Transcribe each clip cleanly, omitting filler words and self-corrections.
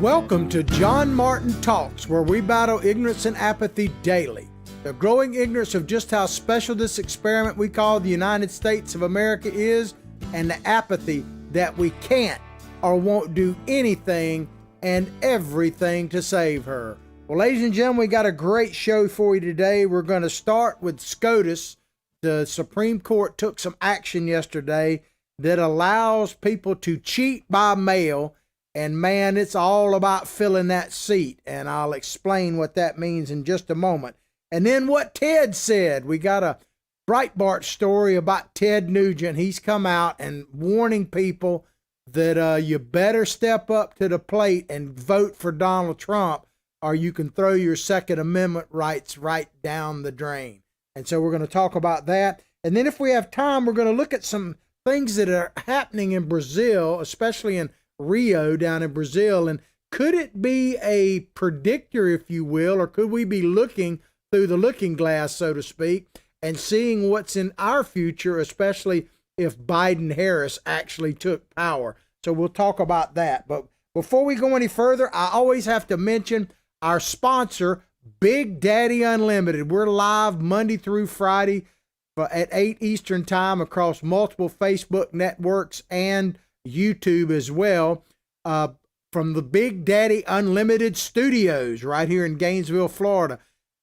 Welcome to John Martin Talks, where we battle ignorance and apathy daily. The growing ignorance of just how special this experiment we call the United States of America is, and the apathy that we can't or won't do anything and everything to save her. Well, ladies and gentlemen, we got a great show for you today. We're going to start with SCOTUS. The Supreme Court took some action yesterday that allows people to cheat by mail. And man, it's all about filling that seat. And I'll explain what that means in just a moment. And then what Ted said. We got a Breitbart story about Ted Nugent. He's come out and warning people that you better step up to the plate and vote for Donald Trump, or you can throw your Second Amendment rights right down the drain. And so we're going to talk about that. And then if we have time, we're going to look at some things that are happening in Brazil, especially in Rio down in Brazil, and could it be a predictor, if you will, or could we be looking through the looking glass, so to speak, and seeing what's in our future, especially if Biden-Harris actually took power? So we'll talk about that. But before we go any further, I always have to mention our sponsor, Big Daddy Unlimited. We're live Monday through Friday at 8 Eastern Time across multiple Facebook networks and YouTube as well, from the Big Daddy Unlimited Studios right here in Gainesville, Florida.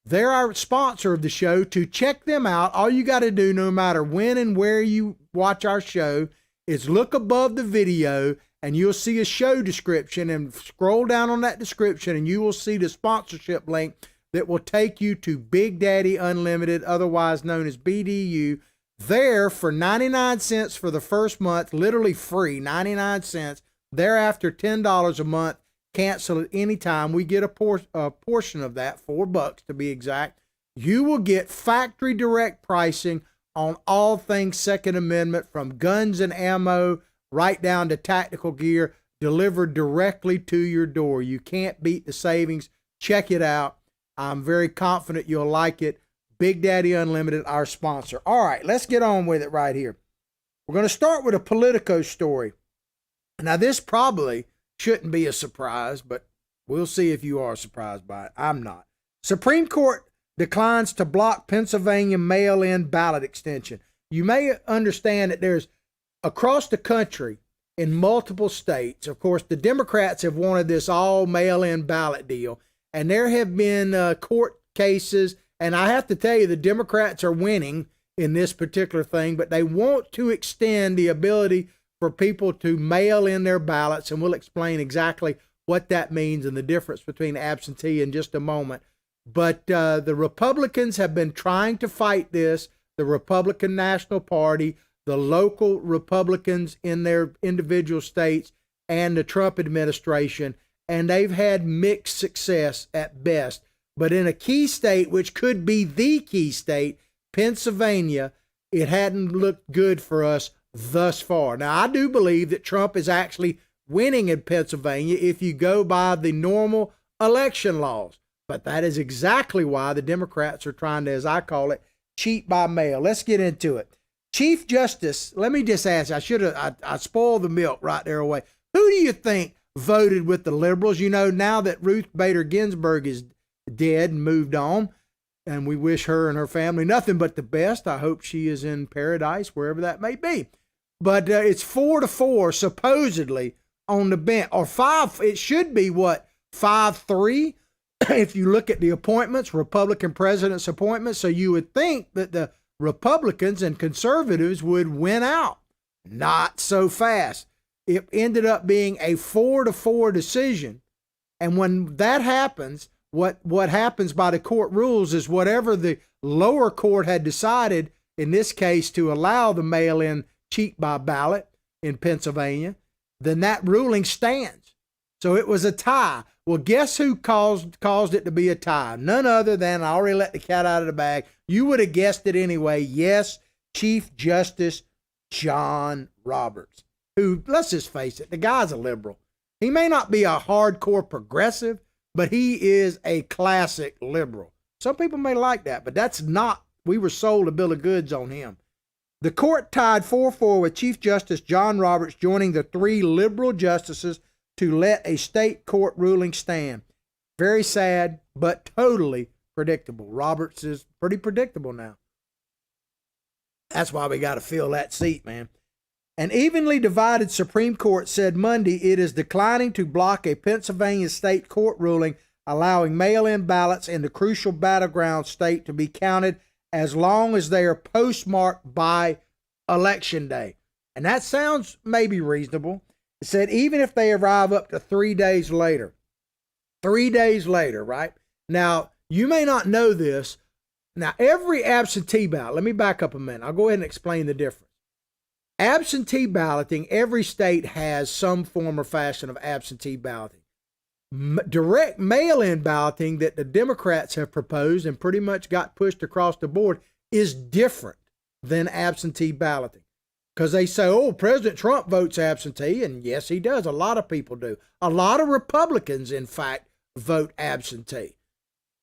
They're our sponsor of the show. To check them out, all you got to do, no matter when and where you watch our show, is look above the video and you'll see a show description, and scroll down on that description and you will see the sponsorship link that will take you to Big Daddy Unlimited, otherwise known as BDU. There for 99 cents for the first month, literally free, 99 cents. Thereafter, $10 a month. Cancel at any time. We get a portion of that, $4 to be exact. You will get factory direct pricing on all things Second Amendment, from guns and ammo right down to tactical gear, delivered directly to your door. You can't beat the savings. Check it out. I'm very confident you'll like it. Big Daddy Unlimited, our sponsor. All right, let's get on with it right here. We're going to start with a Politico story. Now, this probably shouldn't be a surprise, but we'll see if you are surprised by it. I'm not. Supreme Court declines to block Pennsylvania mail-in ballot extension. You may understand that there's, across the country, in multiple states, of course, the Democrats have wanted this all mail-in ballot deal, and there have been court cases. And I have to tell you, the Democrats are winning in this particular thing, but they want to extend the ability for people to mail in their ballots. And we'll explain exactly what that means and the difference between absentee in just a moment. But the Republicans have been trying to fight this, the Republican National Party, the local Republicans in their individual states, and the Trump administration. And they've had mixed success at best. But in a key state, which could be the key state, Pennsylvania, it hadn't looked good for us thus far. Now, I do believe that Trump is actually winning in Pennsylvania if you go by the normal election laws. But that is exactly why the Democrats are trying to, as I call it, cheat by mail. Let's get into it. Chief Justice, let me just ask, I spoiled the milk right there away. Who do you think voted with the liberals? You know, now that Ruth Bader Ginsburg is dead and moved on, and we wish her and her family nothing but the best. I hope she is in paradise, wherever that may be. But it's 4-4 supposedly on the bench, or 5. It should be 5-3 if you look at the appointments, Republican president's appointments. So you would think that the Republicans and conservatives would win out. Not so fast. It ended up being a 4-4 decision, and when that happens, What happens by the court rules is whatever the lower court had decided, in this case to allow the mail-in cheat by ballot in Pennsylvania, then that ruling stands. So it was a tie. Well, guess who caused it to be a tie? None other than, I already let the cat out of the bag. You would have guessed it anyway. Yes, Chief Justice John Roberts, who, let's just face it, the guy's a liberal. He may not be a hardcore progressive, but he is a classic liberal. Some people may like that, but that's not, we were sold a bill of goods on him. The court tied 4-4 with Chief Justice John Roberts joining the 3 liberal justices to let a state court ruling stand. Very sad, but totally predictable. Roberts is pretty predictable now. That's why we got to fill that seat, man. An evenly divided Supreme Court said Monday it is declining to block a Pennsylvania state court ruling allowing mail-in ballots in the crucial battleground state to be counted as long as they are postmarked by Election Day. And that sounds maybe reasonable. It said even if they arrive up to 3 days later. 3 days later, right? Now, you may not know this. Now, every absentee ballot, let me back up a minute. I'll go ahead and explain the difference. Absentee balloting, every state has some form or fashion of absentee balloting. Direct mail-in balloting that the Democrats have proposed and pretty much got pushed across the board is different than absentee balloting. Because they say, oh, President Trump votes absentee, and yes, he does. A lot of people do. A lot of Republicans, in fact, vote absentee.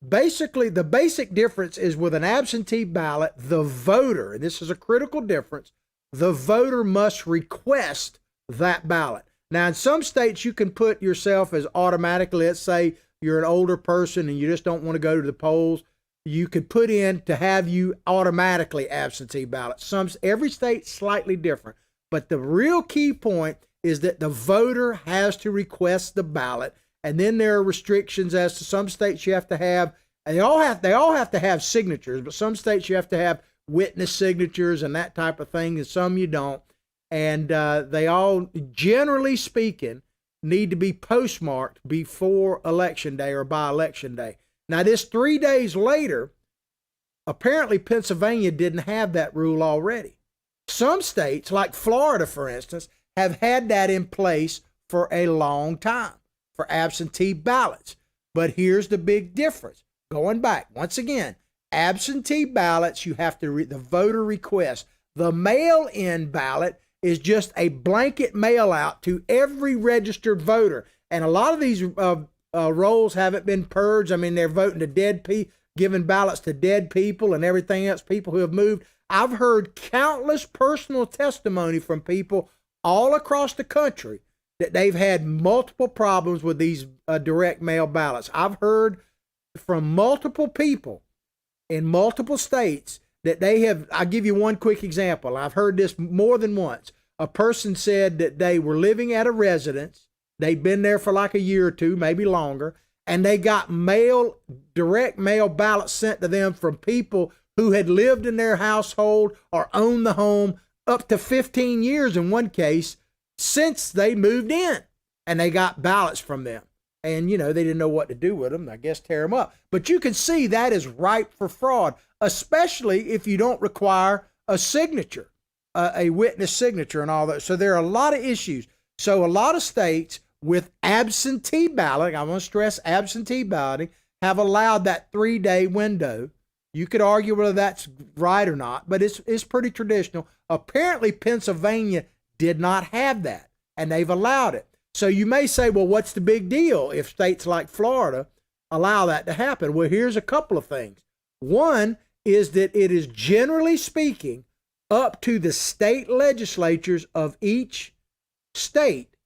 Basically, the basic difference is with an absentee ballot, the voter, and this is a critical difference, the voter must request that ballot. Now, in some states, you can put yourself as automatically, let's say you're an older person and you just don't want to go to the polls, you could put in to have you automatically absentee ballot. Every state's slightly different, but the real key point is that the voter has to request the ballot, and then there are restrictions as to some states you have to have, they all have to have signatures, but some states you have to have witness signatures and that type of thing, and some you don't. And they all, generally speaking, need to be postmarked before Election Day or by Election Day. Now, this 3 days later, apparently Pennsylvania didn't have that rule already. Some states, like Florida, for instance, have had that in place for a long time for absentee ballots. But here's the big difference. Going back, once again, absentee ballots, you have to the voter request. The mail-in ballot is just a blanket mail out to every registered voter. And a lot of these rolls haven't been purged. I mean, they're voting to dead people, giving ballots to dead people and everything else, people who have moved. I've heard countless personal testimony from people all across the country that they've had multiple problems with these direct mail ballots. I've heard from multiple people in multiple states that they have. I'll give you one quick example. I've heard this more than once. A person said that they were living at a residence. They'd been there for like a year or two, maybe longer, and they got direct mail ballots sent to them from people who had lived in their household or owned the home up to 15 years in one case since they moved in, and they got ballots from them. And, they didn't know what to do with them. I guess tear them up. But you can see that is ripe for fraud, especially if you don't require a signature, a witness signature and all that. So there are a lot of issues. So a lot of states with absentee balloting, I want to stress absentee balloting, have allowed that 3-day window. You could argue whether that's right or not, but it's pretty traditional. Apparently, Pennsylvania did not have that, and they've allowed it. So you may say, well, what's the big deal if states like Florida allow that to happen? Well, here's a couple of things. One is that it is, generally speaking, up to the state legislatures of each state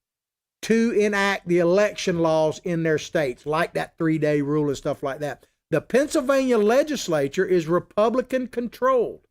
to enact the election laws in their states, like that 3-day rule and stuff like that. The Pennsylvania legislature is Republican controlled,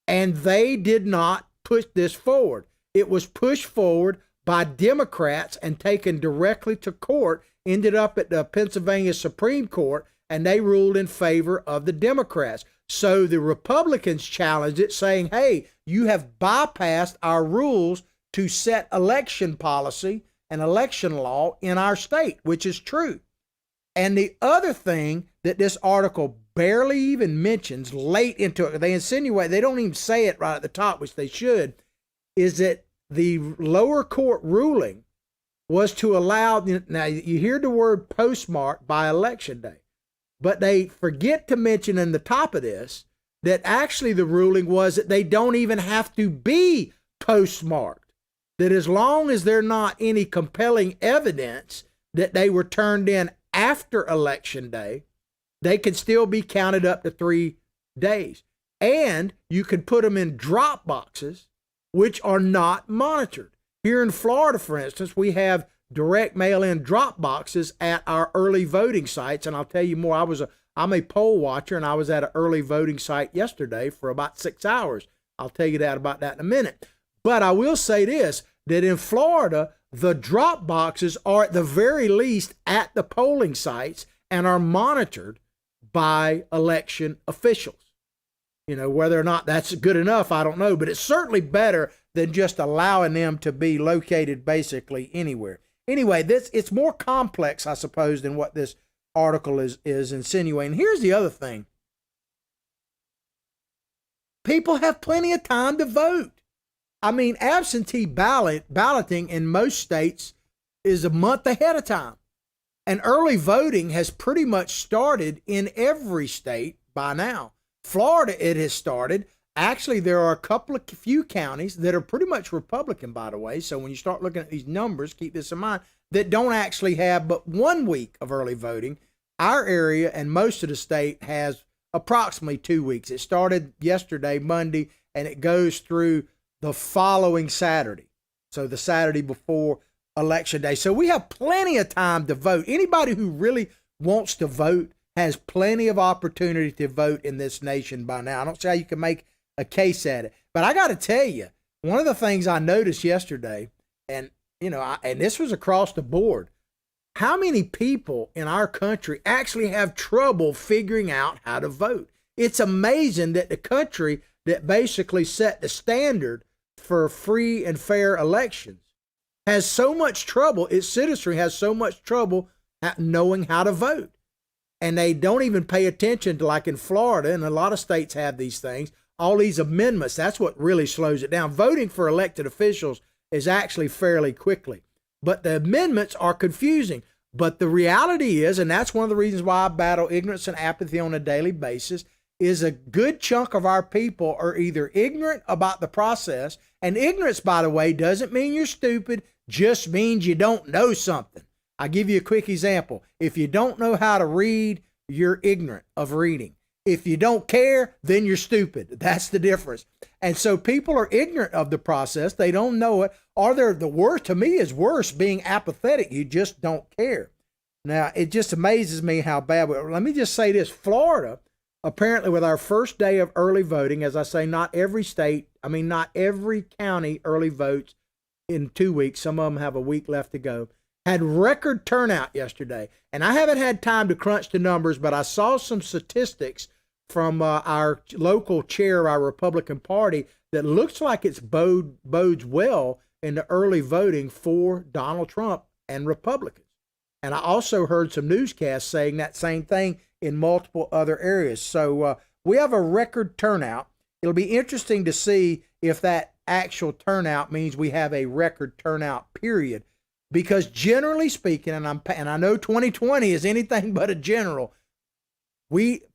and they did not push this forward. It was pushed forward by Democrats and taken directly to court, ended up at the Pennsylvania Supreme Court, and they ruled in favor of the Democrats. So the Republicans challenged it, saying, hey, you have bypassed our rules to set election policy and election law in our state, which is true. And the other thing that this article barely even mentions late into it, they insinuate, they don't even say it right at the top, which they should, is that the lower court ruling was to allow, now you hear the word postmark by Election Day, but they forget to mention in the top of this that actually the ruling was that they don't even have to be postmarked, that as long as there's not any compelling evidence that they were turned in after Election Day, they can still be counted up to 3 days. And you can put them in drop boxes, which are not monitored. Here in Florida, for instance, we have direct mail-in drop boxes at our early voting sites. And I'll tell you more. I'm a poll watcher, and I was at an early voting site yesterday for about 6 hours. I'll tell you about that in a minute. But I will say this, that in Florida, the drop boxes are at the very least at the polling sites and are monitored by election officials. You know, whether or not that's good enough, I don't know, but it's certainly better than just allowing them to be located basically anywhere. Anyway, it's more complex, I suppose, than what this article is insinuating. Here's the other thing. People have plenty of time to vote. I mean, absentee balloting in most states is a month ahead of time. And early voting has pretty much started in every state by now. Florida, it has started. Actually, there are a few counties that are pretty much Republican, by the way. So when you start looking at these numbers, keep this in mind, that don't actually have but 1 week of early voting. Our area and most of the state has approximately 2 weeks. It started yesterday, Monday, and it goes through the following Saturday. So the Saturday before Election Day. So we have plenty of time to vote. Anybody who really wants to vote has plenty of opportunity to vote in this nation by now. I don't see how you can make a case at it. But I got to tell you, one of the things I noticed yesterday, and and this was across the board, how many people in our country actually have trouble figuring out how to vote. It's amazing that the country that basically set the standard for free and fair elections has so much trouble, its citizenry has so much trouble knowing how to vote. And they don't even pay attention to, like in Florida, and a lot of states have these things, all these amendments. That's what really slows it down. Voting for elected officials is actually fairly quickly, but the amendments are confusing. But the reality is, and that's one of the reasons why I battle ignorance and apathy on a daily basis, is a good chunk of our people are either ignorant about the process, and ignorance, by the way, doesn't mean you're stupid, just means you don't know something. I'll give you a quick example. If you don't know how to read, you're ignorant of reading. If you don't care, then you're stupid. That's the difference. And so people are ignorant of the process. They don't know it. Or they're the worst, to me, is worse being apathetic. You just don't care. Now, it just amazes me how bad. Let me just say this. Florida, apparently with our first day of early voting, as I say, not every county early votes in 2 weeks. Some of them have a week left to go. Had record turnout yesterday. And I haven't had time to crunch the numbers, but I saw some statistics from our local chair of our Republican Party that looks like it's bodes well in the early voting for Donald Trump and Republicans. And I also heard some newscasts saying that same thing in multiple other areas. So we have a record turnout. It'll be interesting to see if that actual turnout means we have a record turnout period. Because generally speaking, and I know 2020 is anything but a general,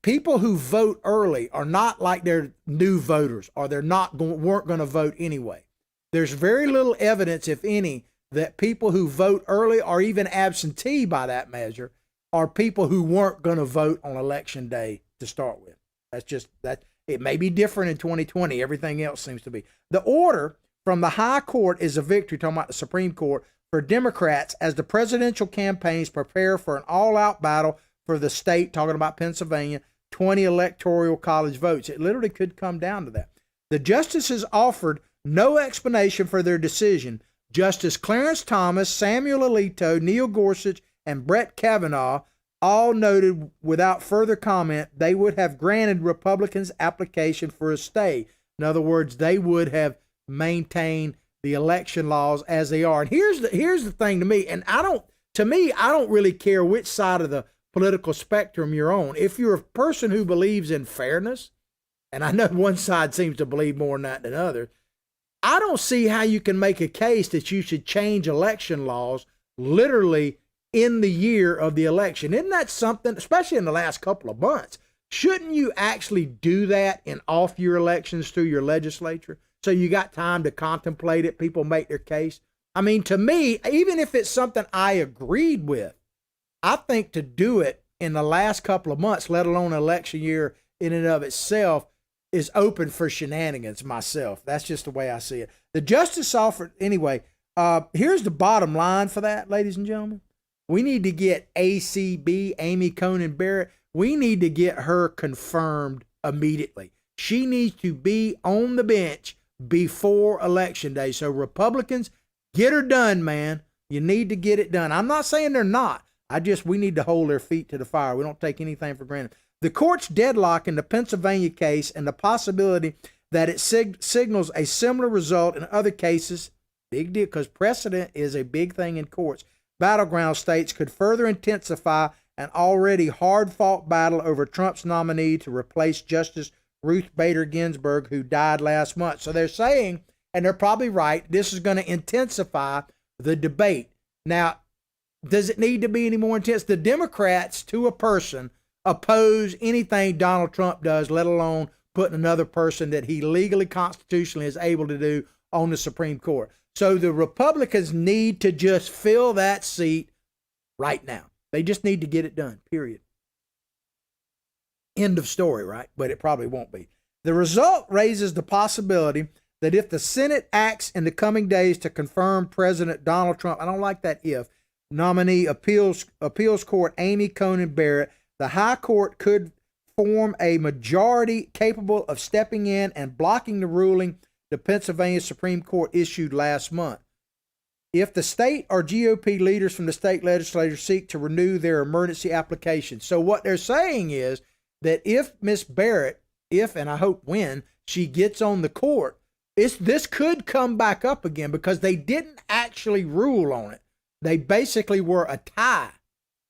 people who vote early are not like they're new voters, or weren't going to vote anyway. There's very little evidence, if any, that people who vote early, or even absentee by that measure, are people who weren't going to vote on election day to start with. That's just that. It may be different in 2020. Everything else seems to be. The order from the high court is a victory, talking about the Supreme Court, for Democrats as the presidential campaigns prepare for an all-out battle for the state, talking about Pennsylvania, 20 electoral college votes. It literally could come down to that. The justices offered no explanation for their decision. Justice Clarence Thomas, Samuel Alito, Neil Gorsuch, and Brett Kavanaugh all noted without further comment they would have granted Republicans' application for a stay. In other words, they would have maintained the election laws as they are. And here's the thing to me, and I don't really care which side of the political spectrum you're on. If you're a person who believes in fairness, and I know one side seems to believe more in that than others, I don't see how you can make a case that you should change election laws literally in the year of the election. Isn't that something, especially in the last couple of months? Shouldn't you actually do that in off-year elections through your legislature? So you got time to contemplate it, people make their case. I mean, to me, even if it's something I agreed with, I think to do it in the last couple of months, let alone election year in and of itself, is open for shenanigans myself. That's just the way I see it. The justice offered, anyway, Here's the bottom line for that, ladies and gentlemen. We need to get ACB, Amy Coney Barrett. We need to get her confirmed immediately. She needs to be on the bench before Election Day. So Republicans, get her done, man. You need to get it done. I'm not saying they're not. We need to hold their feet to the fire. We don't take anything for granted. The court's deadlock in the Pennsylvania case and the possibility that it signals a similar result in other cases, big deal, because precedent is a big thing in courts. Battleground states could further intensify an already hard-fought battle over Trump's nominee to replace Justice Ruth Bader Ginsburg, who died last month. So they're saying, and they're probably right, this is going to intensify the debate. Now, does it need to be any more intense? The Democrats, to a person, oppose anything Donald Trump does, let alone putting another person that he legally, constitutionally is able to do on the Supreme Court. So the Republicans need to just fill that seat right now. They just need to get it done, period. End of story, right? But it probably won't be. The result raises the possibility that if the Senate acts in the coming days to confirm President Donald Trump, I don't like that if, nominee appeals court Amy Coney Barrett, the high court could form a majority capable of stepping in and blocking the ruling the Pennsylvania Supreme Court issued last month. If the state or GOP leaders from the state legislature seek to renew their emergency application. So what they're saying is that if Miss Barrett, and I hope when, she gets on the court, this could come back up again because they didn't actually rule on it. They basically were a tie,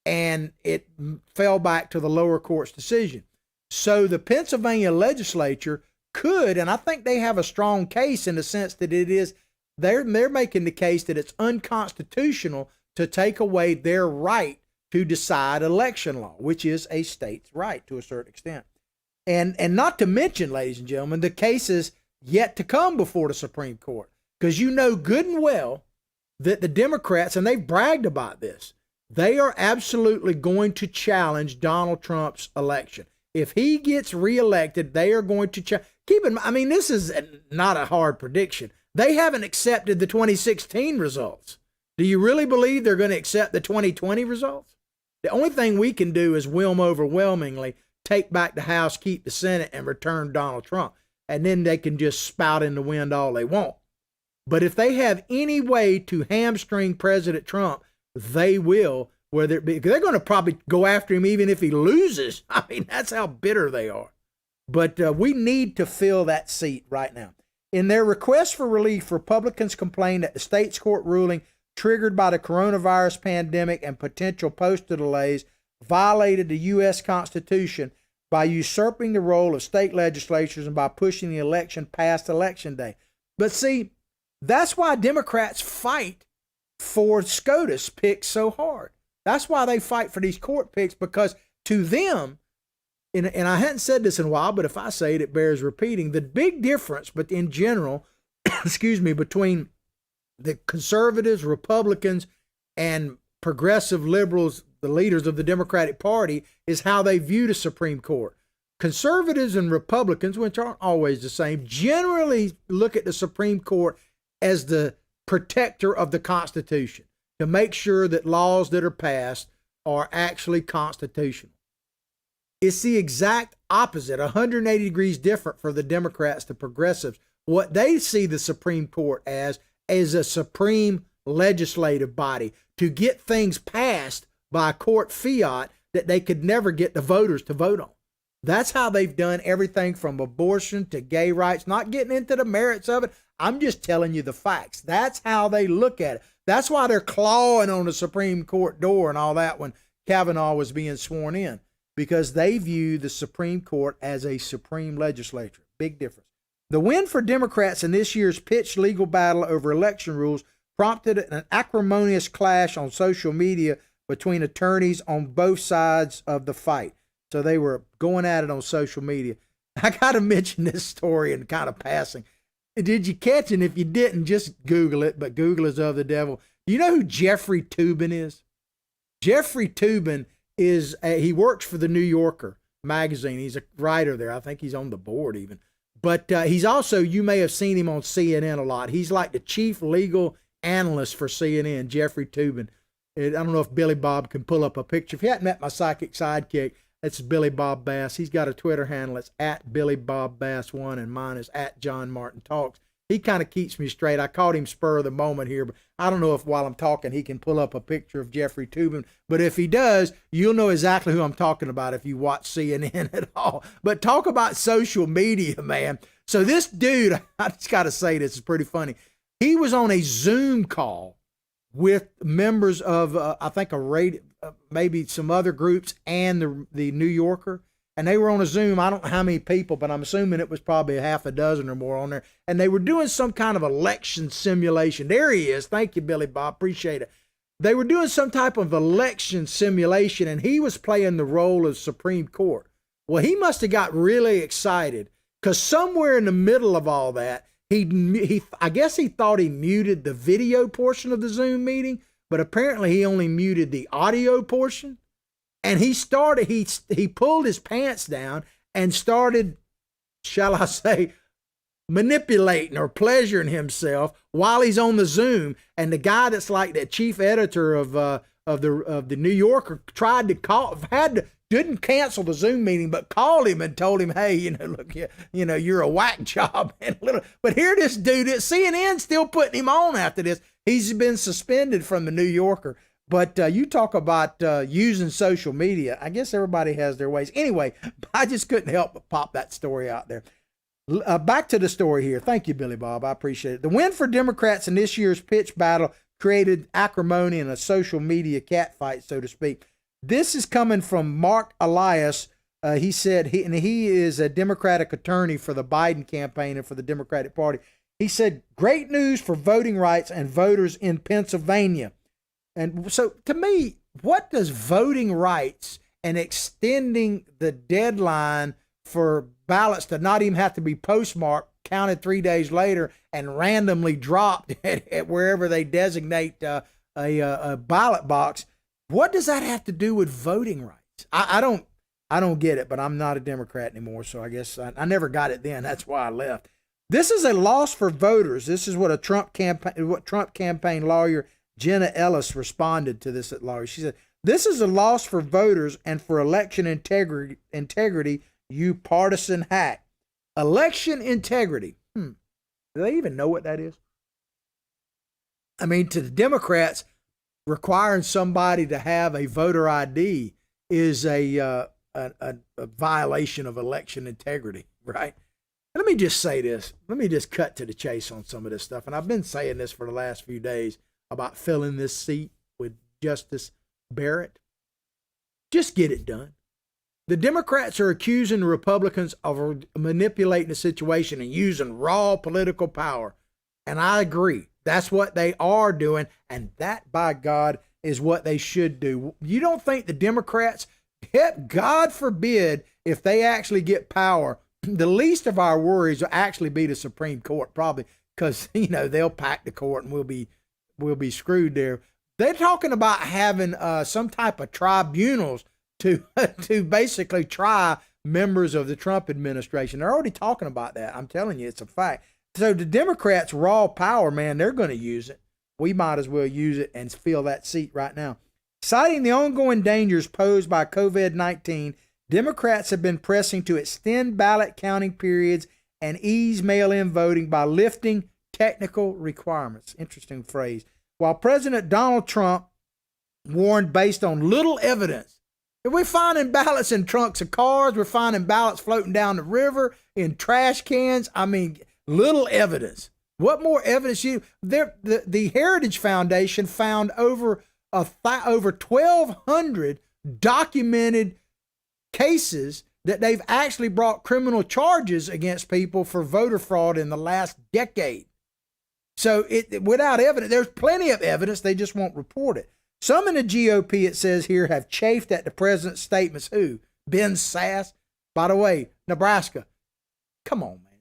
and it fell back to the lower court's decision. So the Pennsylvania legislature could, and I think they have a strong case in the sense that they're making the case that it's unconstitutional to take away their right to decide election law, which is a state's right to a certain extent. And not to mention, ladies and gentlemen, the cases yet to come before the Supreme Court, because you know good and well that the Democrats, and they've bragged about this, they are absolutely going to challenge Donald Trump's election. If he gets reelected, they are going to challenge. This is not a hard prediction. They haven't accepted the 2016 results. Do you really believe they're going to accept the 2020 results? The only thing we can do is overwhelmingly take back the House, keep the Senate, and return Donald Trump. And then they can just spout in the wind all they want. But if they have any way to hamstring President Trump, they will, whether it be, they're going to probably go after him even if he loses. That's how bitter they are. But we need to fill that seat right now. In their request for relief, Republicans complained that the state's court ruling, triggered by the coronavirus pandemic and potential postal delays, violated the U.S. Constitution by usurping the role of state legislatures and by pushing the election past Election Day. But see, that's why Democrats fight for SCOTUS picks so hard. That's why they fight for these court picks, because to them, and I hadn't said this in a while, but if I say it, it bears repeating, the big difference, but in general, between the conservatives, Republicans, and progressive liberals, the leaders of the Democratic Party, is how they view the Supreme Court. Conservatives and Republicans, which aren't always the same, generally look at the Supreme Court as the protector of the Constitution, to make sure that laws that are passed are actually constitutional. It's the exact opposite, 180 degrees different for the Democrats, the progressives. What they see the Supreme Court as is a supreme legislative body to get things passed by court fiat that they could never get the voters to vote on. That's how they've done everything from abortion to gay rights, not getting into the merits of it. I'm just telling you the facts. That's how they look at it. That's why they're clawing on the Supreme Court door and all that when Kavanaugh was being sworn in, because they view the Supreme Court as a supreme legislature. Big difference. The win for Democrats in this year's pitched legal battle over election rules prompted an acrimonious clash on social media between attorneys on both sides of the fight. So they were going at it on social media. I got to mention this story in kind of passing. Did you catch it? And if you didn't, just Google it, but Google is of the devil. Do you know who Jeffrey Toobin is? Jeffrey Toobin he works for the New Yorker magazine. He's a writer there. I think he's on the board even. But he's also, you may have seen him on CNN a lot. He's like the chief legal analyst for CNN, Jeffrey Toobin. I don't know if Billy Bob can pull up a picture. If you hadn't met my psychic sidekick, it's Billy Bob Bass. He's got a Twitter handle. It's at Billy Bob Bass 1, and mine is at John Martin Talks. He kind of keeps me straight. I caught him spur of the moment here, but I don't know if while I'm talking he can pull up a picture of Jeffrey Toobin. But if he does, you'll know exactly who I'm talking about if you watch CNN at all. But talk about social media, man. So this dude, I just got to say this is pretty funny. He was on a Zoom call with members of, I think, maybe some other groups and the New Yorker. And they were on a Zoom. I don't know how many people, but I'm assuming it was probably a half a dozen or more on there. And they were doing some kind of election simulation. There he is. Thank you, Billy Bob. Appreciate it. They were doing some type of election simulation, and he was playing the role of Supreme Court. Well, he must have got really excited because somewhere in the middle of all that, I guess he thought he muted the video portion of the Zoom meeting, but apparently he only muted the audio portion. And he pulled his pants down and started, shall I say, manipulating or pleasuring himself while he's on the Zoom. And the guy that's like the chief editor of the New Yorker tried to didn't cancel the Zoom meeting, but called him and told him, hey, look, you're a whack job. But here this dude, CNN's still putting him on after this. He's been suspended from the New Yorker. But you talk about using social media. I guess everybody has their ways. Anyway, I just couldn't help but pop that story out there. Back to the story here. Thank you, Billy Bob. I appreciate it. The win for Democrats in this year's pitch battle created acrimony and a social media catfight, so to speak. This is coming from Mark Elias. He said he is a Democratic attorney for the Biden campaign and for the Democratic Party. He said, great news for voting rights and voters in Pennsylvania. And so to me, what does voting rights and extending the deadline for ballots to not even have to be postmarked, counted 3 days later, and randomly dropped at wherever they designate a ballot box, what does that have to do with voting rights? I don't get it, but I'm not a Democrat anymore, so I guess I never got it then. That's why I left. This is a loss for voters. This is what Trump campaign lawyer Jenna Ellis responded to this at large. She said, this is a loss for voters and for election integrity, you partisan hack. Election integrity. Do they even know what that is? I mean, to the Democrats, requiring somebody to have a voter ID is a violation of election integrity, right? And let me just say this. Let me just cut to the chase on some of this stuff. And I've been saying this for the last few days about filling this seat with Justice Barrett. Just get it done. The Democrats are accusing the Republicans of manipulating the situation and using raw political power. And I agree. That's what they are doing. And that, by God, is what they should do. You don't think the Democrats, God forbid, if they actually get power, the least of our worries will actually be the Supreme Court, probably, because, they'll pack the court and we'll be screwed there. They're talking about having some type of tribunals to basically try members of the Trump administration. They're already talking about that. I'm telling you, it's a fact. So the Democrats' raw power, man, they're going to use it. We might as well use it and fill that seat right now. Citing the ongoing dangers posed by COVID-19, Democrats have been pressing to extend ballot counting periods and ease mail-in voting by lifting technical requirements. Interesting phrase. While President Donald Trump warned based on little evidence, if we're finding ballots in trunks of cars, we're finding ballots floating down the river in trash cans. I mean, little evidence. What more evidence? The Heritage Foundation found over 1,200 documented cases that they've actually brought criminal charges against people for voter fraud in the last decade. So without evidence, there's plenty of evidence. They just won't report it. Some in the GOP, it says here, have chafed at the president's statements. Who? Ben Sass. By the way, Nebraska. Come on, man.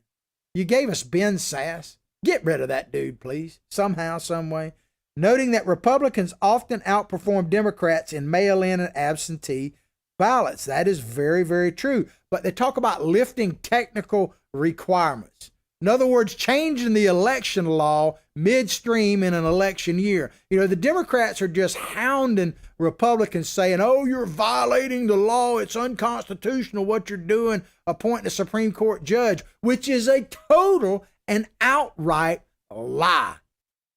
You gave us Ben Sass. Get rid of that dude, please. Somehow, some way. Noting that Republicans often outperform Democrats in mail-in and absentee ballots. That is very, very true. But they talk about lifting technical requirements. In other words, changing the election law midstream in an election year. You know, the Democrats are just hounding Republicans saying, oh, you're violating the law. It's unconstitutional what you're doing, appointing a Supreme Court judge, which is a total and outright lie.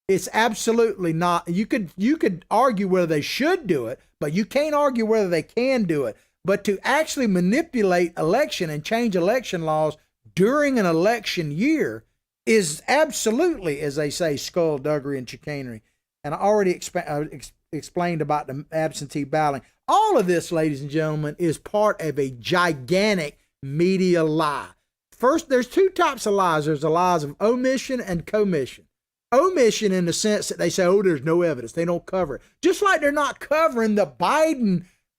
It's absolutely not. You could argue whether they should do it, but you can't argue whether they can do it. But to actually manipulate election and change election laws during an election year is absolutely, as they say, skullduggery and chicanery. And I already explained about the absentee balloting. All of this, ladies and gentlemen, is part of a gigantic media lie. First, there's two types of lies. There's the lies of omission and commission. Omission in the sense that they say, oh, there's no evidence. They don't cover it. Just like they're not covering the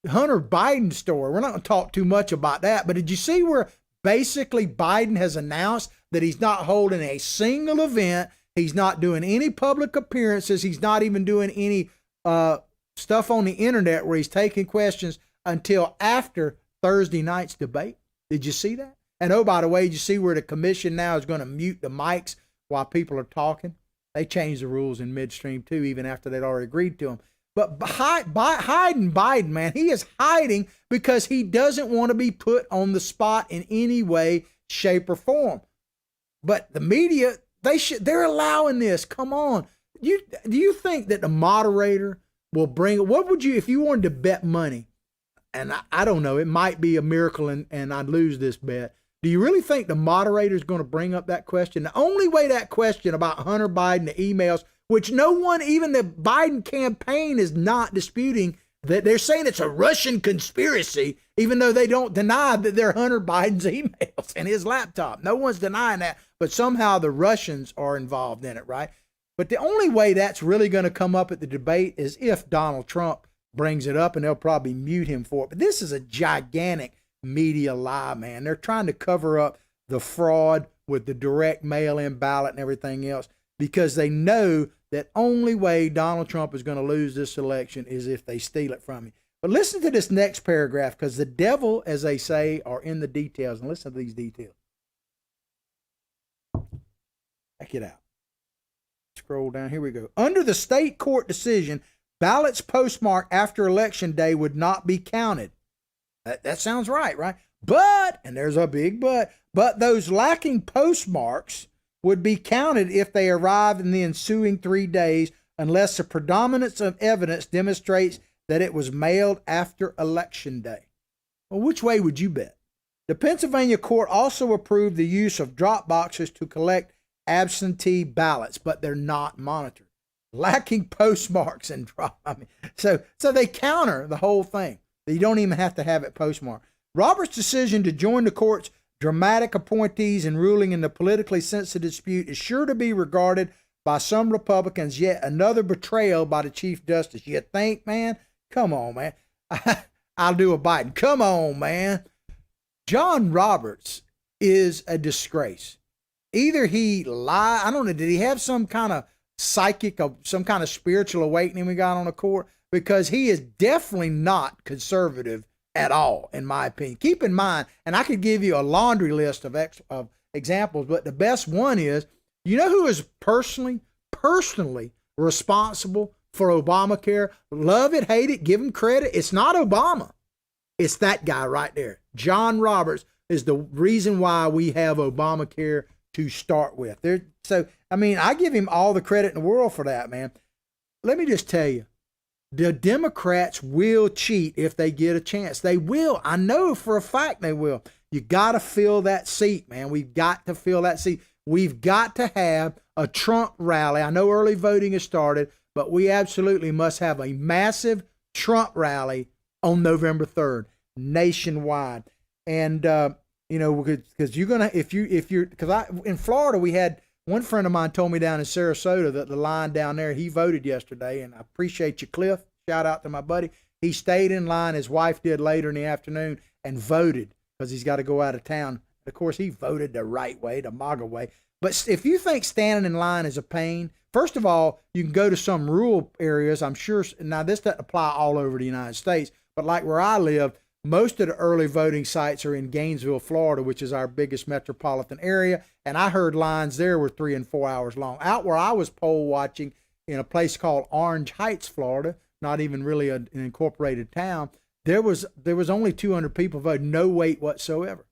Hunter Biden story. We're not going to talk too much about that. But did you see where basically Biden has announced that he's not holding a single event? He's not doing any public appearances. He's not even doing any stuff on the internet where he's taking questions until after Thursday night's debate. Did you see that? And oh, by the way, did you see where the commission now is going to mute the mics while people are talking? They changed the rules in midstream too, even after they'd already agreed to them. But hiding Biden, man, he is hiding because he doesn't want to be put on the spot in any way, shape, or form. But the media, they're allowing this. Come on. Do you think that the moderator will bring, what would you, if you wanted to bet money, and I don't know, it might be a miracle and I'd lose this bet. Do you really think the moderator is going to bring up that question? The only way that question about Hunter Biden, the emails, which no one, even the Biden campaign, is not disputing, that they're saying it's a Russian conspiracy, even though they don't deny that they're Hunter Biden's emails and his laptop. No one's denying that, but somehow the Russians are involved in it, right? But the only way that's really going to come up at the debate is if Donald Trump brings it up, and they'll probably mute him for it. But this is a gigantic media lie, man. They're trying to cover up the fraud with the direct mail-in ballot and everything else because they know that only way Donald Trump is going to lose this election is if they steal it from him. But listen to this next paragraph, because the devil, as they say, are in the details. And listen to these details. Check it out. Scroll down. Here we go. Under the state court decision, ballots postmarked after Election Day would not be counted. That sounds right? But, and there's a big but those lacking postmarks would be counted if they arrived in the ensuing 3 days unless the predominance of evidence demonstrates that it was mailed after Election Day. Well, which way would you bet? The Pennsylvania court also approved the use of drop boxes to collect absentee ballots, but they're not monitored. Lacking postmarks and drop. So they counter the whole thing. You don't even have to have it postmarked. Roberts' decision to join the court's dramatic appointees in ruling in the politically sensitive dispute is sure to be regarded by some Republicans yet another betrayal by the Chief Justice. You think, man? Come on, man. I'll do a Biden. Come on, man. John Roberts is a disgrace. Either he lied, I don't know, did he have some kind of psychic, some kind of spiritual awakening we got on the court? Because he is definitely not conservative at all, in my opinion. Keep in mind, and I could give you a laundry list of examples, but the best one is, you know who is personally responsible for Obamacare? Love it, hate it, give him credit. It's not Obama. It's that guy right there. John Roberts is the reason why we have Obamacare to start with. I give him all the credit in the world for that, man. Let me just tell you, the Democrats will cheat if they get a chance. They will. I know for a fact they will. You got to fill that seat, man. We've got to fill that seat. We've got to have a Trump rally. I know early voting has started, but we absolutely must have a massive Trump rally on November 3rd, nationwide. And, because you're going to, in Florida, we had one friend of mine told me down in Sarasota that the line down there, he voted yesterday, and I appreciate you, Cliff. Shout out to my buddy. He stayed in line. His wife did later in the afternoon and voted because he's got to go out of town. Of course, he voted the right way, the MAGA way. But if you think standing in line is a pain, first of all, you can go to some rural areas. I'm sure, now this doesn't apply all over the United States, but like where I live, Most of the early voting sites are in Gainesville, Florida, which is our biggest metropolitan area. And I heard lines there were 3 and 4 hours long. Out where I was poll watching in a place called Orange Heights, Florida, not even really an incorporated town, there was only 200 people voting, no wait whatsoever.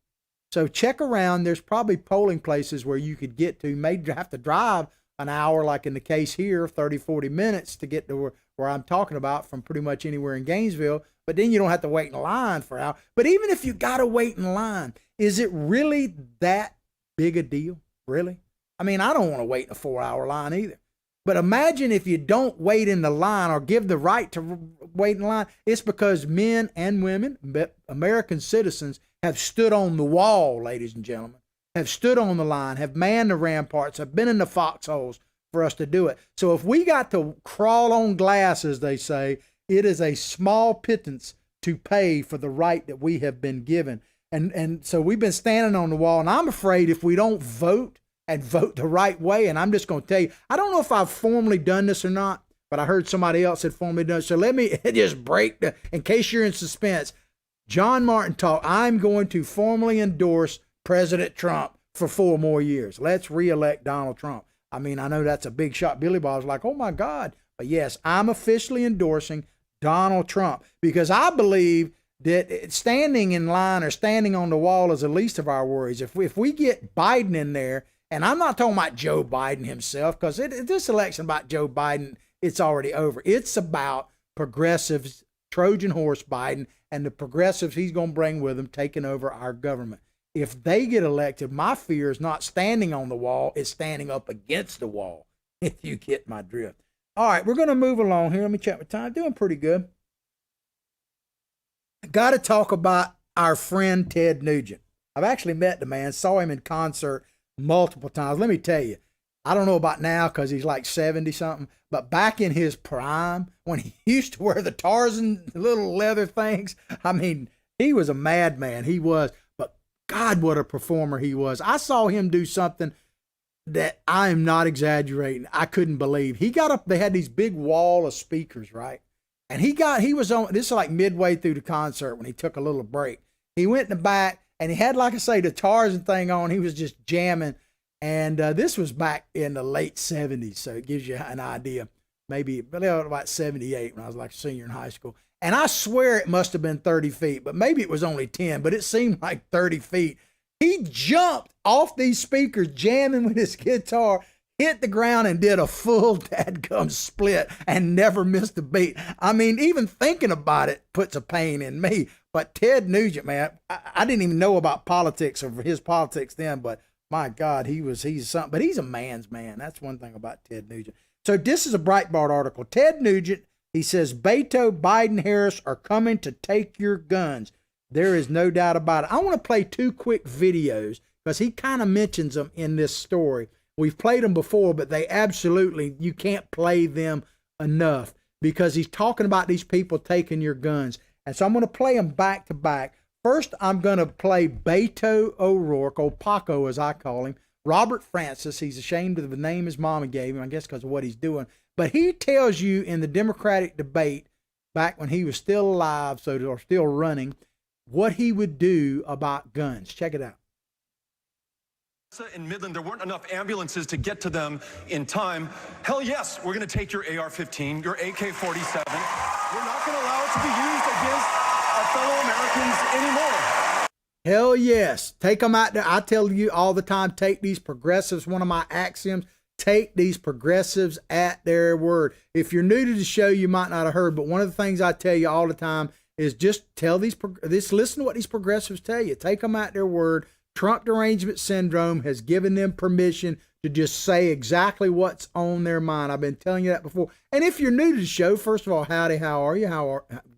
So check around. There's probably polling places where you could get to. You may have to drive an hour, like in the case here, 30, 40 minutes to get to where I'm talking about from pretty much anywhere in Gainesville. But then you don't have to wait in line for an hour. But even if you got to wait in line, is it really that big a deal? Really? I mean, I don't want to wait in a 4-hour line either. But imagine if you don't wait in the line or give the right to wait in line. It's because men and women, American citizens, have stood on the wall, ladies and gentlemen, have stood on the line, have manned the ramparts, have been in the foxholes for us to do it. So if we got to crawl on glass, as they say, it is a small pittance to pay for the right that we have been given. And so we've been standing on the wall, and I'm afraid if we don't vote and vote the right way, and I'm just going to tell you, I don't know if I've formally done this or not, but I heard somebody else had formally done it. So let me just break, in case you're in suspense, John Martin Talk, I'm going to formally endorse President Trump for 4 more years. Let's reelect Donald Trump. I mean, I know that's a big shot. Billy Bob's like, oh my God. But yes, I'm officially endorsing Donald Trump because I believe that standing in line or standing on the wall is the least of our worries. If we get Biden in there, and I'm not talking about Joe Biden himself, because this election about Joe Biden, it's already over. It's about progressives, Trojan horse Biden, and the progressives he's going to bring with him taking over our government. If they get elected, my fear is not standing on the wall, it's standing up against the wall, if you get my drift. All right, we're going to move along here. Let me check my time. Doing pretty good. Got to talk about our friend Ted Nugent. I've actually met the man, saw him in concert multiple times. Let me tell you, I don't know about now because he's like 70 something, but back in his prime when he used to wear the Tarzan little leather things, I mean, he was a madman. He was, but God, what a performer he was. I saw him do something that I am not exaggerating. I couldn't believe. He got up, they had these big wall of speakers, right? And he was on, this is like midway through the concert when he took a little break. He went in the back and he had, like I say, the Tarzan thing on. He was just jamming. And this was back in the late 70s. So it gives you an idea. Maybe about 78 when I was like a senior in high school. And I swear it must have been 30 feet, but maybe it was only 10, but it seemed like 30 feet. He jumped off these speakers, jamming with his guitar, hit the ground and did a full dadgum split and never missed a beat. I mean, even thinking about it puts a pain in me. But Ted Nugent, man, I didn't even know about politics or his politics then, but my God, he's something. But he's a man's man. That's one thing about Ted Nugent. So this is a Breitbart article. Ted Nugent, he says, Beto, Biden, Harris are coming to take your guns. There is no doubt about it. I want to play 2 quick videos because he kind of mentions them in this story. We've played them before, but they absolutely, you can't play them enough because he's talking about these people taking your guns. And so I'm going to play them back to back. First, I'm going to play Beto O'Rourke, old Paco as I call him, Robert Francis. He's ashamed of the name his mama gave him, I guess because of what he's doing. But he tells you in the Democratic debate, back when he was still alive, or still running, what he would do about guns. Check it out. In Midland, there weren't enough ambulances to get to them in time. Hell yes, we're going to take your AR-15, your AK-47. We're not going to allow it to be used against our fellow Americans anymore. Hell yes. Take them out there. I tell you all the time, take these progressives. One of my axioms, take these progressives at their word. If you're new to the show, you might not have heard, but one of the things I tell you all the time is just tell listen to what these progressives tell you. Take them at their word. Trump derangement syndrome has given them permission to just say exactly what's on their mind. I've been telling you that before. And if you're new to the show, first of all, howdy, how are you?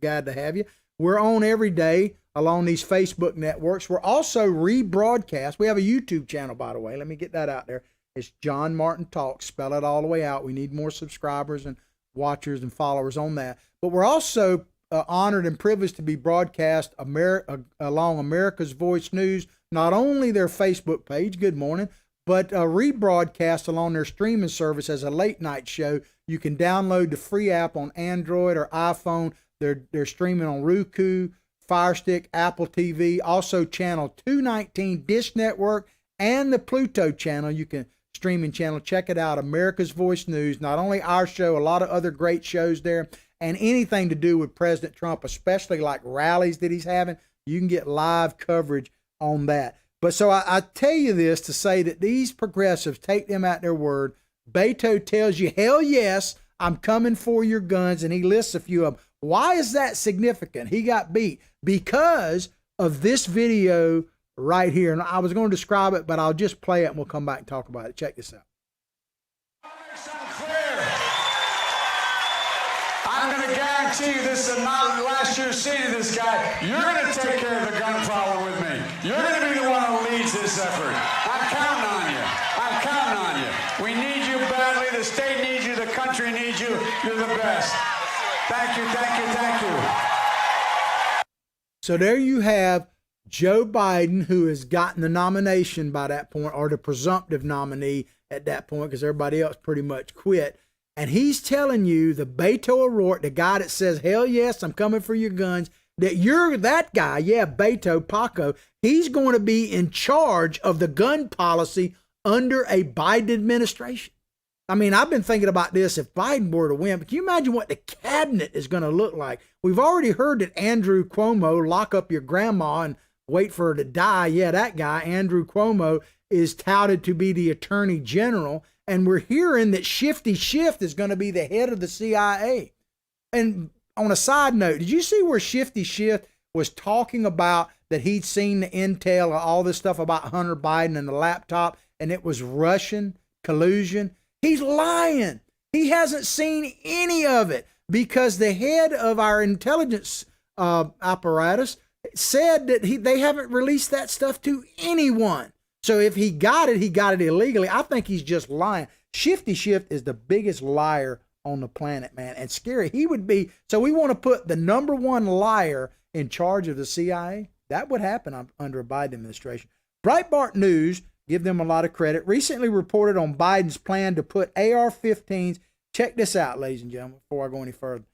Glad to have you. We're on every day along these Facebook networks. We're also rebroadcast. We have a YouTube channel, by the way. Let me get that out there. It's John Martin Talks. Spell it all the way out. We need more subscribers and watchers and followers on that. But we're also honored and privileged to be broadcast along America's Voice News, not only their Facebook page, good morning, but rebroadcast along their streaming service as a late night show. You can download the free app on Android or iPhone. They're streaming on Roku, Fire Stick, Apple TV, also channel 219 Dish Network, and the Pluto channel. You can streaming channel. Check it out. America's Voice News. Not only our show, a lot of other great shows there, and anything to do with President Trump, especially like rallies that he's having, you can get live coverage on that. But so I tell you this to say that these progressives, take them at their word. Beto tells you, hell yes, I'm coming for your guns, and he lists a few of them. Why is that significant? He got beat because of this video right here. And I was going to describe it, but I'll just play it and we'll come back and talk about it. Check this out. I'll make something clear. I'm going to guarantee you this is not the last you're seeing this guy. You're going to take care of the gun problem with me. You're going to be the one who leads this effort. I'm counting on you. I'm counting on you. We need you badly. The state needs you. The country needs you. You're the best. Thank you, thank you, thank you. So there you have Joe Biden, who has gotten the nomination by that point, or the presumptive nominee at that point, because everybody else pretty much quit. And he's telling you, the Beto O'Rourke, the guy that says, hell yes, I'm coming for your guns, that you're that guy, yeah, Beto, Paco, he's going to be in charge of the gun policy under a Biden administration. I mean, I've been thinking about this if Biden were to win, but can you imagine what the cabinet is going to look like? We've already heard that Andrew Cuomo, lock up your grandma and wait for her to die. Yeah, that guy, Andrew Cuomo, is touted to be the attorney general. And we're hearing that Shifty Schiff is going to be the head of the CIA. And on a side note, did you see where Shifty Schiff was talking about that he'd seen the intel, all this stuff about Hunter Biden and the laptop, and it was Russian collusion? He's lying. He hasn't seen any of it because the head of our intelligence apparatus said that they haven't released that stuff to anyone. So if he got it illegally. I think he's just lying. Shifty Schiff is the biggest liar on the planet, man, and scary. He would be. So we want to put the number one liar in charge of the CIA. That would happen under a Biden administration. Breitbart News, give them a lot of credit, recently reported on Biden's plan to put AR-15s. Check this out, ladies and gentlemen, before I go any further.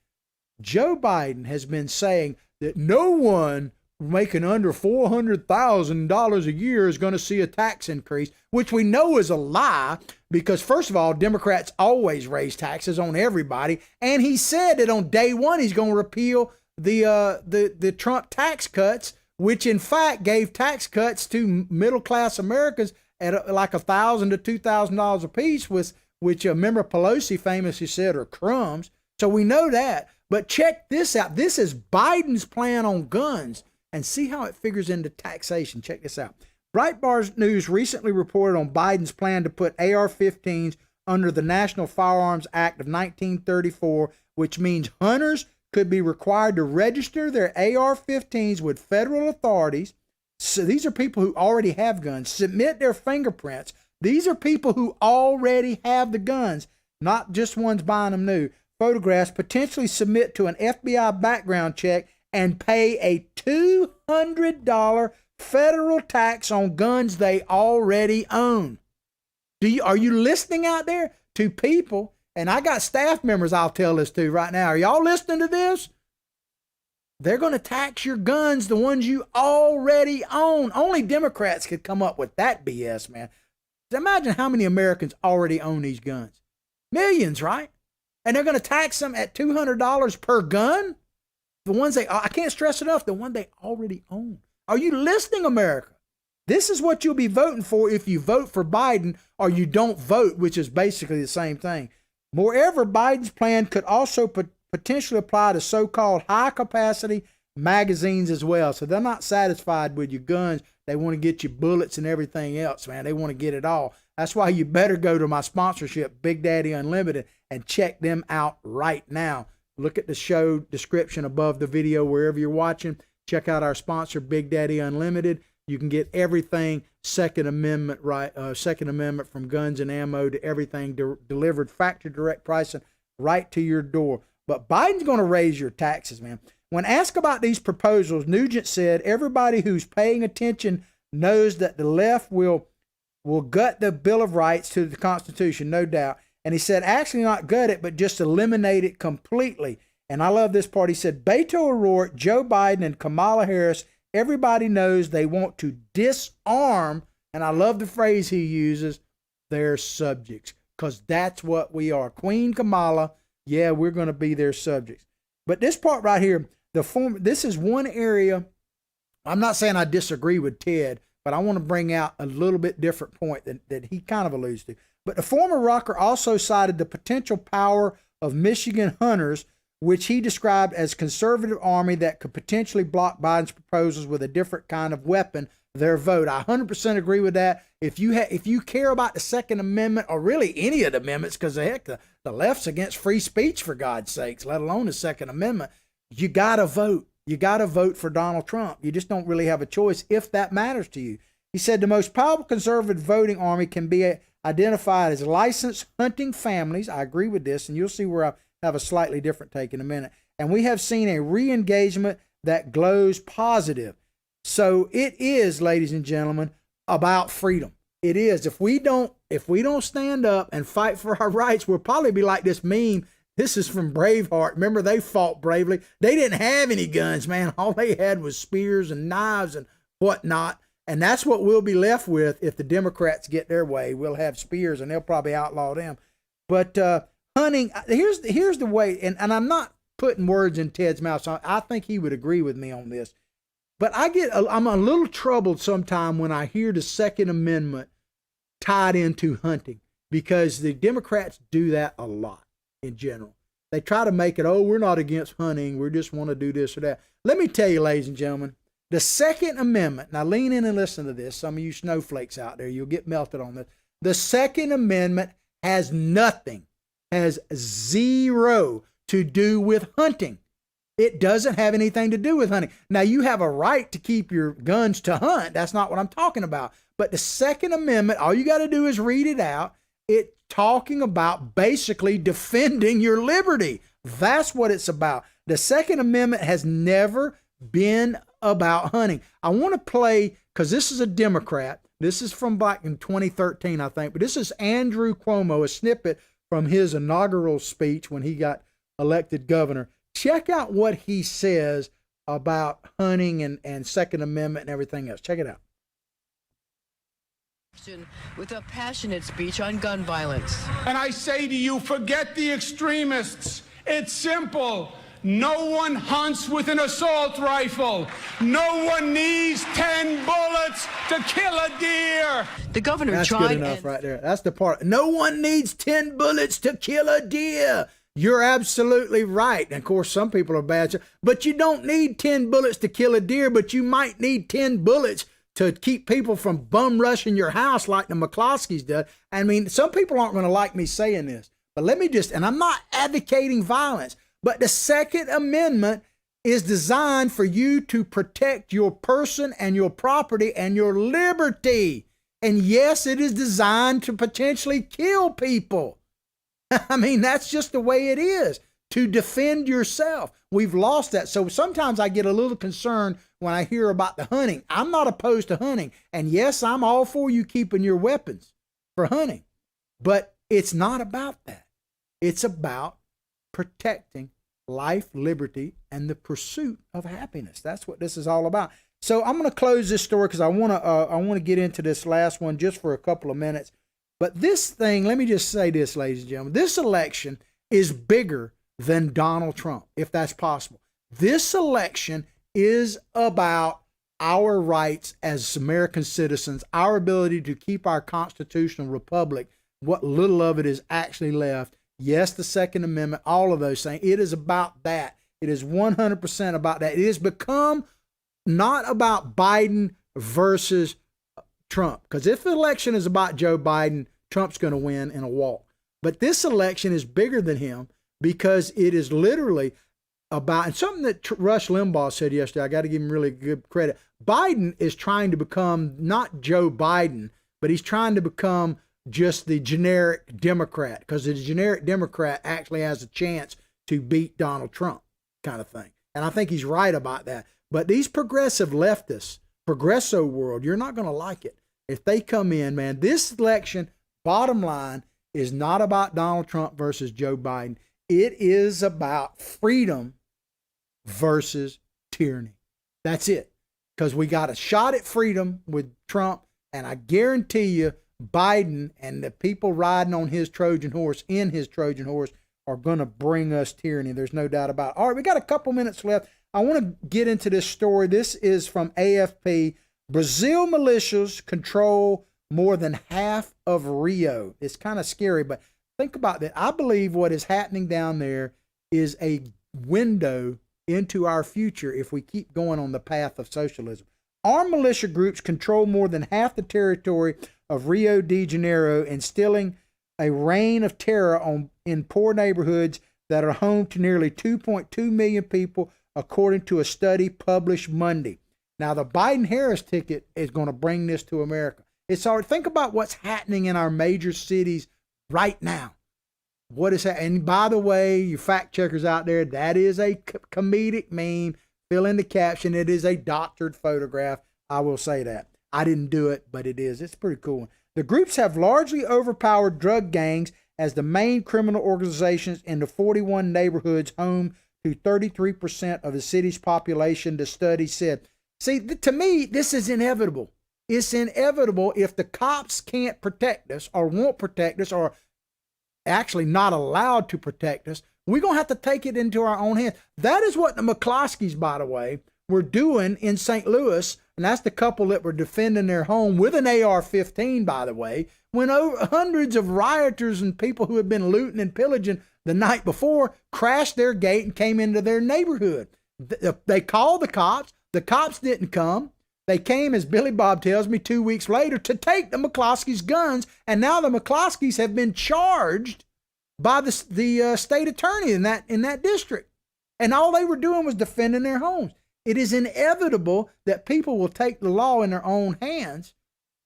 Joe Biden has been saying that no one making under $400,000 a year is going to see a tax increase, which we know is a lie because, first of all, Democrats always raise taxes on everybody. And he said that on day one, he's going to repeal the Trump tax cuts, which in fact gave tax cuts to middle-class Americans at like $1,000 to $2,000 a piece, which Member Pelosi famously said are crumbs. So we know that. But check this out. This is Biden's plan on guns, and see how it figures into taxation. Check this out. Breitbart News recently reported on Biden's plan to put AR-15s under the National Firearms Act of 1934, which means hunters could be required to register their AR-15s with federal authorities. So these are people who already have guns. Submit their fingerprints. These are people who already have the guns, not just ones buying them new. Photographs, potentially submit to an FBI background check, and pay a $200 federal tax on guns they already own. Are you listening out there to people? And I got staff members I'll tell this to right now. Are y'all listening to this? They're going to tax your guns, the ones you already own. Only Democrats could come up with that BS, man. Imagine how many Americans already own these guns. Millions, right? And they're going to tax them at $200 per gun? The ones I can't stress enough, the one they already own. Are you listening, America? This is what you'll be voting for if you vote for Biden or you don't vote, which is basically the same thing. Moreover, Biden's plan could also potentially apply to so-called high-capacity magazines as well. So they're not satisfied with your guns. They want to get you bullets and everything else, man. They want to get it all. That's why you better go to my sponsorship, Big Daddy Unlimited, and check them out right now. Look at the show description above the video wherever you're watching. Check out our sponsor, Big Daddy Unlimited. You can get everything Second Amendment, right? Second Amendment, from guns and ammo to everything delivered factory direct pricing right to your door. But Biden's going to raise your taxes, man. When asked about these proposals, Nugent said everybody who's paying attention knows that the left will gut the Bill of Rights to the Constitution, no doubt. And he said, actually not gut it, but just eliminate it completely. And I love this part. He said, Beto O'Rourke, Joe Biden, and Kamala Harris, everybody knows they want to disarm, and I love the phrase he uses, their subjects, because that's what we are. Queen Kamala, yeah, we're going to be their subjects. But this part right here, this is one area, I'm not saying I disagree with Ted, but I want to bring out a little bit different point that he kind of alludes to. But the former rocker also cited the potential power of Michigan hunters, which he described as conservative army that could potentially block Biden's proposals with a different kind of weapon, their vote. I 100% agree with that. If you care about the Second Amendment, or really any of the amendments, because the left's against free speech, for God's sakes, let alone the Second Amendment, you got to vote. You got to vote for Donald Trump. You just don't really have a choice if that matters to you. He said the most powerful conservative voting army can be identified as licensed hunting families. I agree with this, and you'll see where I have a slightly different take in a minute. And we have seen a re-engagement that glows positive. So it is, ladies and gentlemen, about freedom. It is. If we don't stand up and fight for our rights, we'll probably be like this meme. This is from Braveheart. Remember, they fought bravely. They didn't have any guns, man. All they had was spears and knives and whatnot. And that's what we'll be left with if the Democrats get their way. We'll have spears, and they'll probably outlaw them. But hunting, here's the way, and I'm not putting words in Ted's mouth, so I think he would agree with me on this. But I'm a little troubled sometime when I hear the Second Amendment tied into hunting, because the Democrats do that a lot in general. They try to make it, we're not against hunting, we just want to do this or that. Let me tell you, ladies and gentlemen, the Second Amendment, now lean in and listen to this, some of you snowflakes out there, you'll get melted on this. The Second Amendment has zero to do with hunting. It doesn't have anything to do with hunting. Now, you have a right to keep your guns to hunt. That's not what I'm talking about. But the Second Amendment, all you got to do is read it out. It's talking about basically defending your liberty. That's what it's about. The Second Amendment has never been about hunting. I want to play, because this is a Democrat. This is from back in 2013, I think. But this is Andrew Cuomo, a snippet from his inaugural speech when he got elected governor. Check out what he says about hunting and Second Amendment and everything else. Check it out. With a passionate speech on gun violence. And I say to you, forget the extremists. It's simple. No one hunts with an assault rifle. No one needs 10 bullets to kill a deer. The governor That's tried. Good enough right there. That's the part. No one needs 10 bullets to kill a deer. You're absolutely right. And of course, some people are bad, but you don't need 10 bullets to kill a deer, but you might need 10 bullets to keep people from bum rushing your house like the McCloskeys did. I mean, some people aren't going to like me saying this, but let me and I'm not advocating violence, but the Second Amendment is designed for you to protect your person and your property and your liberty. And yes, it is designed to potentially kill people. I mean, that's just the way it is, to defend yourself. We've lost that. So sometimes I get a little concerned when I hear about the hunting. I'm not opposed to hunting. And yes, I'm all for you keeping your weapons for hunting. But it's not about that. It's about protecting life, liberty, and the pursuit of happiness. That's what this is all about. So I'm going to close this story because I want to get into this last one just for a couple of minutes. But this thing, let me just say this, ladies and gentlemen, this election is bigger than Donald Trump, if that's possible. This election is about our rights as American citizens, our ability to keep our constitutional republic, what little of it is actually left. Yes, the Second Amendment, all of those things. It is about that. It is 100% about that. It has become not about Biden versus Trump. Because if the election is about Joe Biden, Trump's going to win in a walk. But this election is bigger than him because it is literally about, and something that Rush Limbaugh said yesterday, I got to give him really good credit. Biden is trying to become not Joe Biden, but he's trying to become just the generic Democrat, because the generic Democrat actually has a chance to beat Donald Trump, kind of thing. And I think he's right about that. But these progressive leftists, progresso world, you're not going to like it. If they come in, man, this election, bottom line, is not about Donald Trump versus Joe Biden. It is about freedom versus tyranny. That's it. Because we got a shot at freedom with Trump, and I guarantee you Biden and the people riding on his Trojan horse, are going to bring us tyranny. There's no doubt about it. All right, we got a couple minutes left. I want to get into this story. This is from AFP. Brazil militias control more than half of Rio. It's kind of scary, but think about that. I believe what is happening down there is a window into our future if we keep going on the path of socialism. Armed militia groups control more than half the territory of Rio de Janeiro, instilling a reign of terror in poor neighborhoods that are home to nearly 2.2 million people, according to a study published Monday. Now, the Biden-Harris ticket is going to bring this to America. It's hard. Think about what's happening in our major cities right now. What is that? And by the way, you fact checkers out there, that is a comedic meme. Fill in the caption. It is a doctored photograph. I will say that. I didn't do it, but it is. It's pretty cool. The groups have largely overpowered drug gangs as the main criminal organizations in the 41 neighborhoods home to 33% of the city's population, the study said. See, to me, this is inevitable. It's inevitable if the cops can't protect us or won't protect us or actually not allowed to protect us. We're going to have to take it into our own hands. That is what the McCloskeys, by the way, were doing in St. Louis. And that's the couple that were defending their home with an AR-15, by the way, when hundreds of rioters and people who had been looting and pillaging the night before crashed their gate and came into their neighborhood. They called the cops. The cops didn't come. They came, as Billy Bob tells me, 2 weeks later to take the McCloskeys' guns. And now the McCloskeys have been charged by the state attorney in that district. And all they were doing was defending their homes. It is inevitable that people will take the law in their own hands,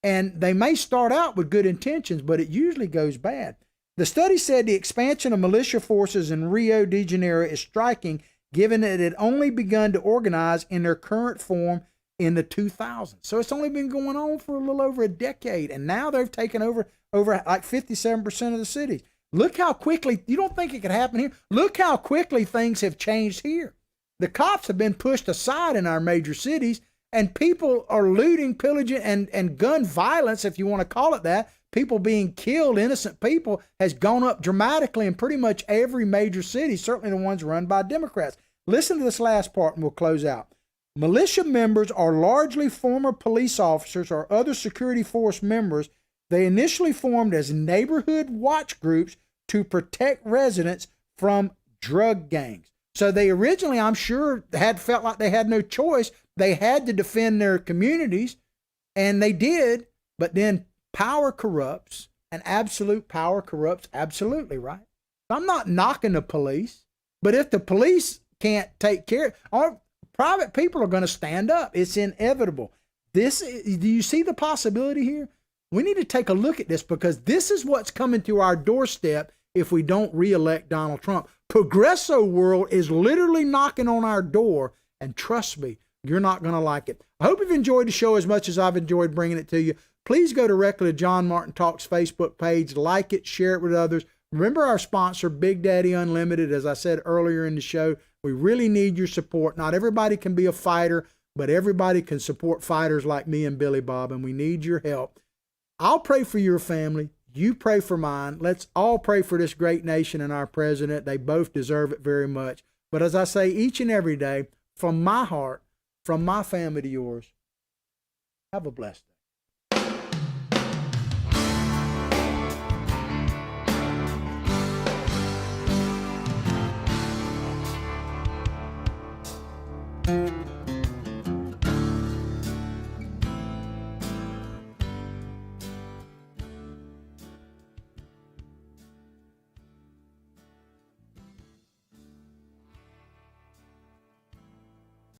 and they may start out with good intentions, but it usually goes bad. The study said the expansion of militia forces in Rio de Janeiro is striking, given that it had only begun to organize in their current form in the 2000s. So it's only been going on for a little over a decade, and now they've taken over like 57% of the cities. Look how quickly, you don't think it could happen here? Look how quickly things have changed here. The cops have been pushed aside in our major cities, and people are looting, pillaging, and gun violence, if you want to call it that, people being killed, innocent people, has gone up dramatically in pretty much every major city, certainly the ones run by Democrats. Listen to this last part and we'll close out. Militia members are largely former police officers or other security force members. They initially formed as neighborhood watch groups to protect residents from drug gangs. So they originally, I'm sure, had felt like they had no choice. They had to defend their communities, and they did. But then power corrupts, and absolute power corrupts absolutely, right? I'm not knocking the police, but if the police can't take care, our private people are going to stand up. It's inevitable. Do you see the possibility here? We need to take a look at this, because this is what's coming to our doorstep if we don't reelect Donald Trump. Progresso world is literally knocking on our door, and trust me, you're not going to like it. I hope you've enjoyed the show as much as I've enjoyed bringing it to you. Please go directly to John Martin Talks Facebook page, like it, share it with others. Remember our sponsor, Big Daddy Unlimited. As I said earlier in the show, we really need your support. Not everybody can be a fighter, but everybody can support fighters like me and Billy Bob, and we need your help. I'll pray for your family. You pray for mine. Let's all pray for this great nation and our president. They both deserve it very much. But as I say each and every day, from my heart, from my family to yours, have a blessed day.